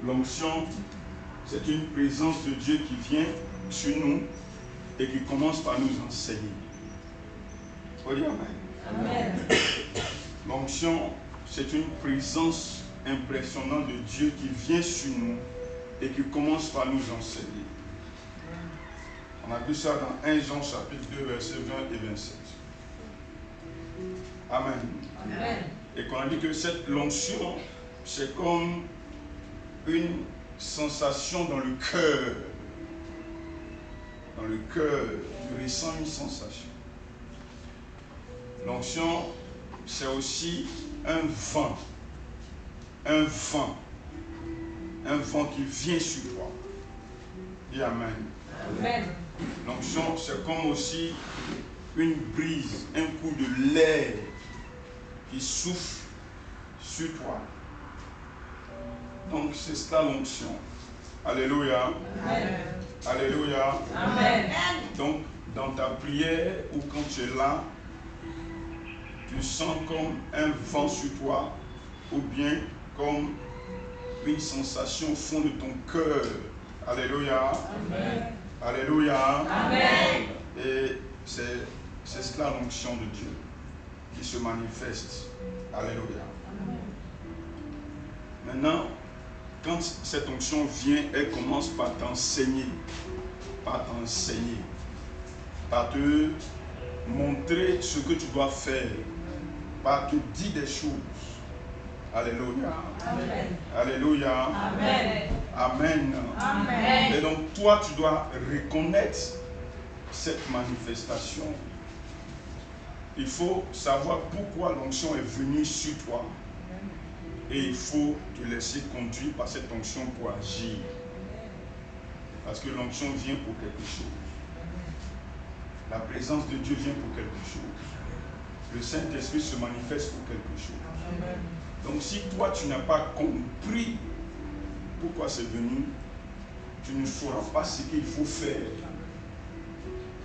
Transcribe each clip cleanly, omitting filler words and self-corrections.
l'onction, c'est une présence de Dieu qui vient sur nous et qui commence par nous enseigner. Faut dire amen. Amen. L'onction, c'est une présence impressionnante de Dieu qui vient sur nous et qui commence par nous enseigner. On a vu ça dans 1 Jean chapitre 2, versets 20 et 27. Amen. Amen. Et qu'on a dit que cette onction, c'est comme une sensation dans le cœur. Dans le cœur, tu ressens une sensation. L'onction, c'est aussi un vent. Un vent. Un vent qui vient sur toi. Et amen. Amen. L'onction, c'est comme aussi une brise, un coup de l'air qui souffle sur toi. Donc c'est cela l'onction. Alléluia. Amen. Alléluia. Amen. Donc dans ta prière ou quand tu es là, tu sens comme un vent sur toi ou bien comme une sensation au fond de ton cœur. Alléluia. Amen. Alléluia. Amen. Et c'est cela l'onction de Dieu qui se manifeste. Alléluia. Maintenant, quand cette onction vient, elle commence par t'enseigner. Par t'enseigner. Par te montrer ce que tu dois faire. Par te dire des choses. Alléluia. Amen. Alléluia. Amen. Amen. Amen. Et donc toi, tu dois reconnaître cette manifestation. Il faut savoir pourquoi l'onction est venue sur toi. Et il faut te laisser conduire par cette onction pour agir. Parce que l'onction vient pour quelque chose. La présence de Dieu vient pour quelque chose. Le Saint-Esprit se manifeste pour quelque chose. Donc si toi tu n'as pas compris pourquoi c'est venu, tu ne sauras pas ce qu'il faut faire.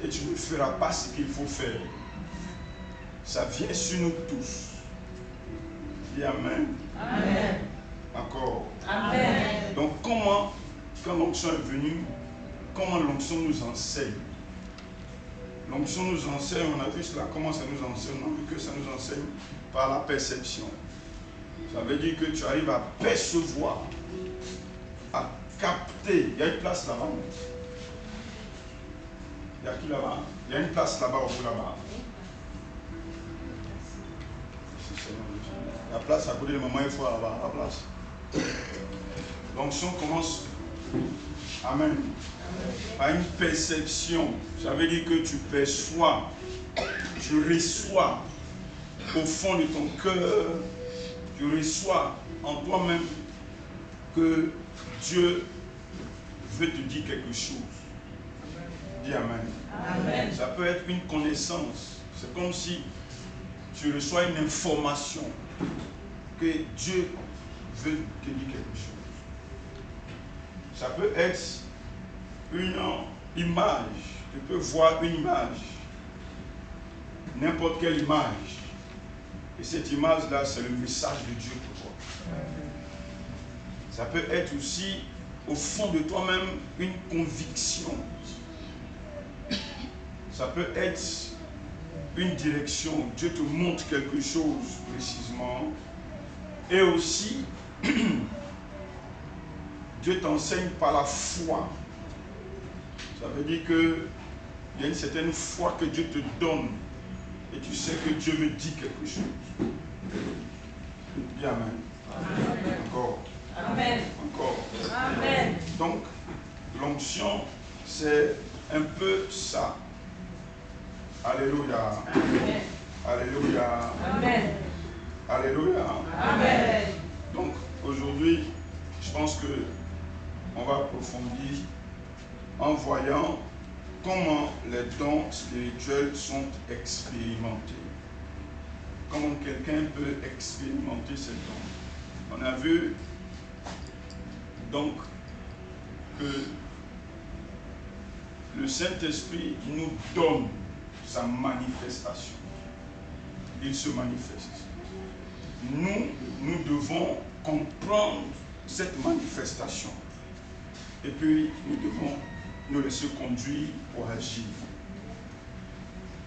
Et tu ne feras pas ce qu'il faut faire. Ça vient sur nous tous. Dis amen. Amen. Encore. Amen. Donc comment, quand l'onction est venue, comment l'onction nous enseigne? L'onction nous enseigne, on a vu cela, comment ça nous enseigne? On a vu que ça nous enseigne par la perception. Ça veut dire que tu arrives à percevoir, à capter. Il y a une place là-bas. Il y a qui là-bas? Il y a une place là-bas au bout là-bas. La place à côté de maman, il faut avoir la place. L'onction commence, amen, par une perception. Ça veut dire que tu perçois, tu reçois au fond de ton cœur, tu reçois en toi-même que Dieu veut te dire quelque chose. Dis amen. Amen. Ça peut être une connaissance. C'est comme si tu reçois une information que Dieu veut te dire quelque chose. Ça peut être une image. Tu peux voir une image. N'importe quelle image. Et cette image-là, c'est le message de Dieu pour toi. Ça peut être aussi, au fond de toi-même, une conviction. Ça peut être une direction. Dieu te montre quelque chose précisément. Et aussi, Dieu t'enseigne par la foi. Ça veut dire qu'il y a une certaine foi que Dieu te donne. Et tu sais que Dieu me dit quelque chose. Dis amen. Amen. Encore. Amen. Encore. Amen. Donc, l'onction, c'est un peu ça. Alléluia. Amen. Alléluia. Amen. Alléluia. Amen. Donc, aujourd'hui, je pense que on va approfondir en voyant comment les dons spirituels sont expérimentés. Comment quelqu'un peut expérimenter ces dons. On a vu donc que le Saint-Esprit nous donne sa manifestation. Il se manifeste. Nous devons comprendre cette manifestation. Et puis, nous devons nous laisser conduire pour agir.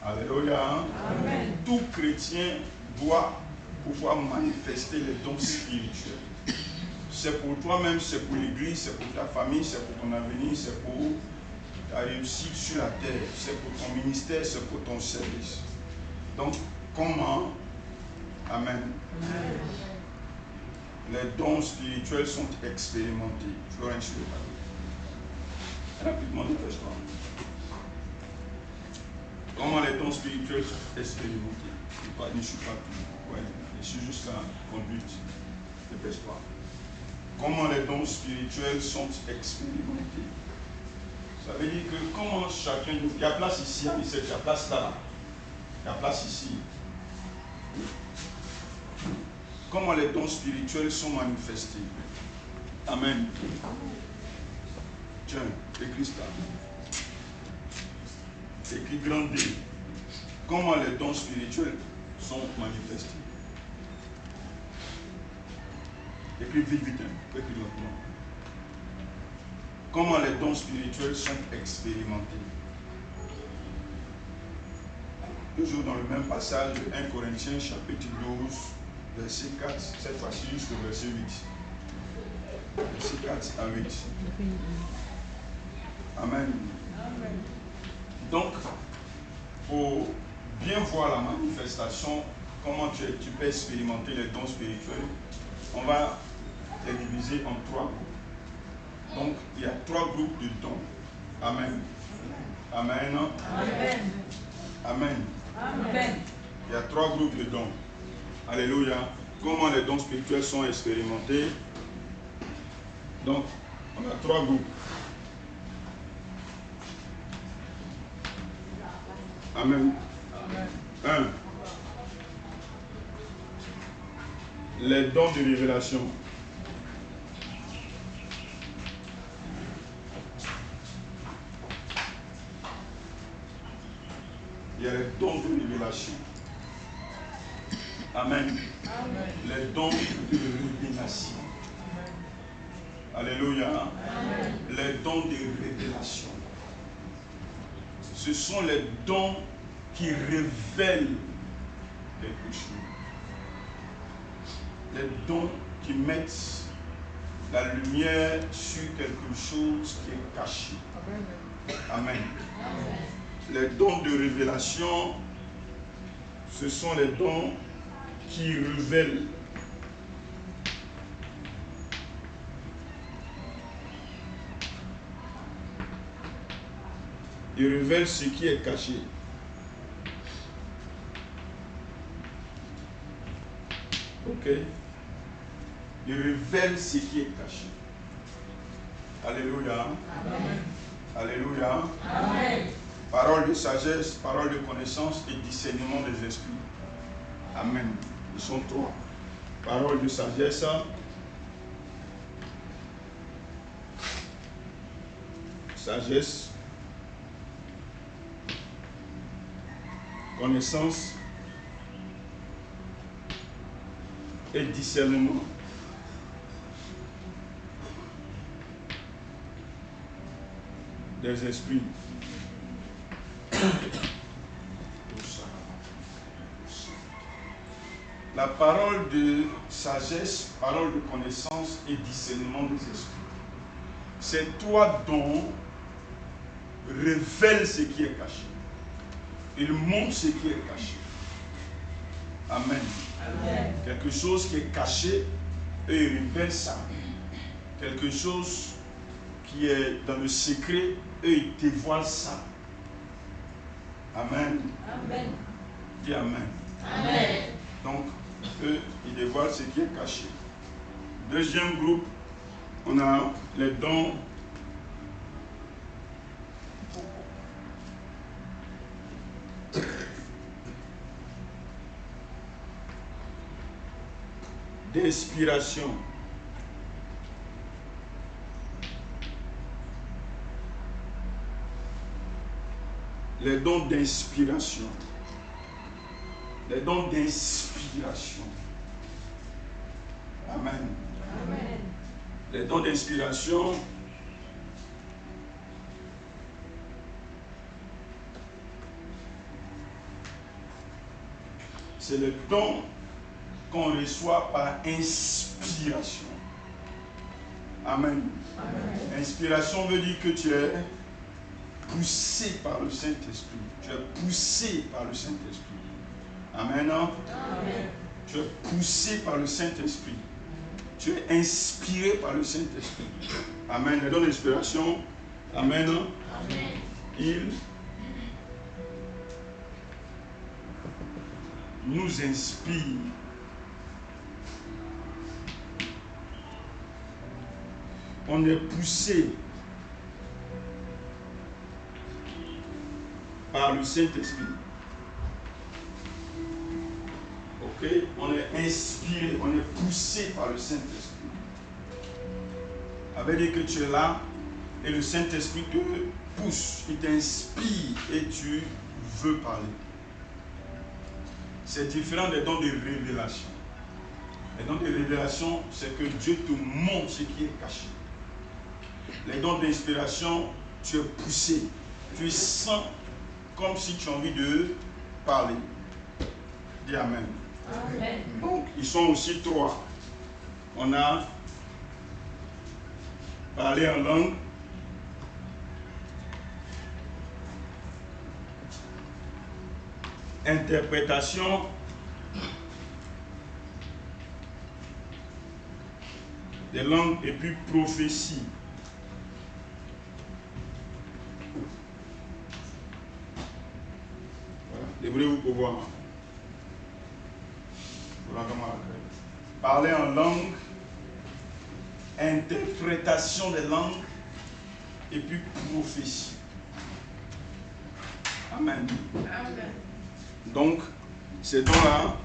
Alléluia. Amen. Tout chrétien doit pouvoir manifester les dons spirituels. C'est pour toi-même, c'est pour l'église, c'est pour ta famille, c'est pour ton avenir, c'est pour ta réussite sur la terre, c'est pour ton ministère, c'est pour ton service. Donc, comment, amen, les dons spirituels sont expérimentés. Florence, je vais parler. Rapidement, dépêche-toi. Comment les dons spirituels sont expérimentés? Je ne suis pas tout. Ouais, je suis juste la conduite. Dépêche-toi. Comment les dons spirituels sont expérimentés? Ça veut dire que comment chacun nous... Il y a place ici, il y a place là. Il y a place ici. Comment les dons spirituels sont manifestés? Amen. Tiens, écris ça. Écris grand D. Comment les dons spirituels sont manifestés? Écris vite, vite. Écris lentement. Comment les dons spirituels sont expérimentés? Toujours dans le même passage de 1 Corinthiens chapitre 12, verset 4, cette fois-ci jusqu'au verset 8. Verset 4 à 8. Amen. Amen. Donc, pour bien voir la manifestation, comment tu peux expérimenter les dons spirituels, on va les diviser en 3 groupes. Donc, il y a 3 groupes de dons. Amen. Amen. Amen. Amen. Amen. Il y a 3 groupes de dons. Alléluia. Comment les dons spirituels sont expérimentés? Donc, on a 3 groupes. Amen. 1. Les dons de révélation. Il y a les dons de révélation. Amen. Amen. Les dons de révélation. Alléluia. Amen. Les dons de révélation. Ce sont les dons qui révèlent quelque chose. Les dons qui mettent la lumière sur quelque chose qui est caché. Amen. Les dons de révélation, ce sont les dons qui révèlent. Ils révèlent ce qui est caché. Ok? Ils révèlent ce qui est caché. Alléluia. Amen. Alléluia. Amen. Parole de sagesse, parole de connaissance et discernement des esprits. Amen. Ils sont 3. Parole de sagesse, sagesse, connaissance et discernement. Des esprits. La parole de sagesse, parole de connaissance et discernement des esprits. Ces 3 dons révèlent ce qui est caché. Ils montrent ce qui est caché. Amen. Amen. Quelque chose qui est caché, eux ils révèlent ça. Quelque chose qui est dans le secret, eux ils dévoilent ça. Amen. Amen. Dis Amen. Amen. Donc, eux, ils dévoilent ce qui est caché. Deuxième groupe, on a les dons d'inspiration. Les dons d'inspiration. Les dons d'inspiration. Amen. Amen. Les dons d'inspiration. C'est le don qu'on reçoit par inspiration. Amen. Amen. Inspiration veut dire que tu es poussé par le Saint-Esprit. Tu es poussé par le Saint-Esprit. Amen. Amen. Tu es poussé par le Saint-Esprit. Tu es inspiré par le Saint-Esprit. Amen. Les dons d'inspiration. Amen. Amen. Il nous inspire. On est poussé par le Saint-Esprit. Ok? On est inspiré, on est poussé par le Saint-Esprit. Ça veut dire que tu es là et le Saint-Esprit te pousse, il t'inspire et tu veux parler. C'est différent des dons de révélation. Les dons de révélation, c'est que Dieu te montre ce qui est caché. Les dons d'inspiration, tu es poussé. Tu sens comme si tu as envie de parler. Dis Amen. Amen. Donc, ils sont aussi trois. On a parlé en langue. Interprétation. Des langues et puis prophétie. Voilà. Lèverez-vous pour voir. Voilà comment. Parler en langue, interprétation des langues et puis prophétie. Amen. Amen. Donc, ces dons-là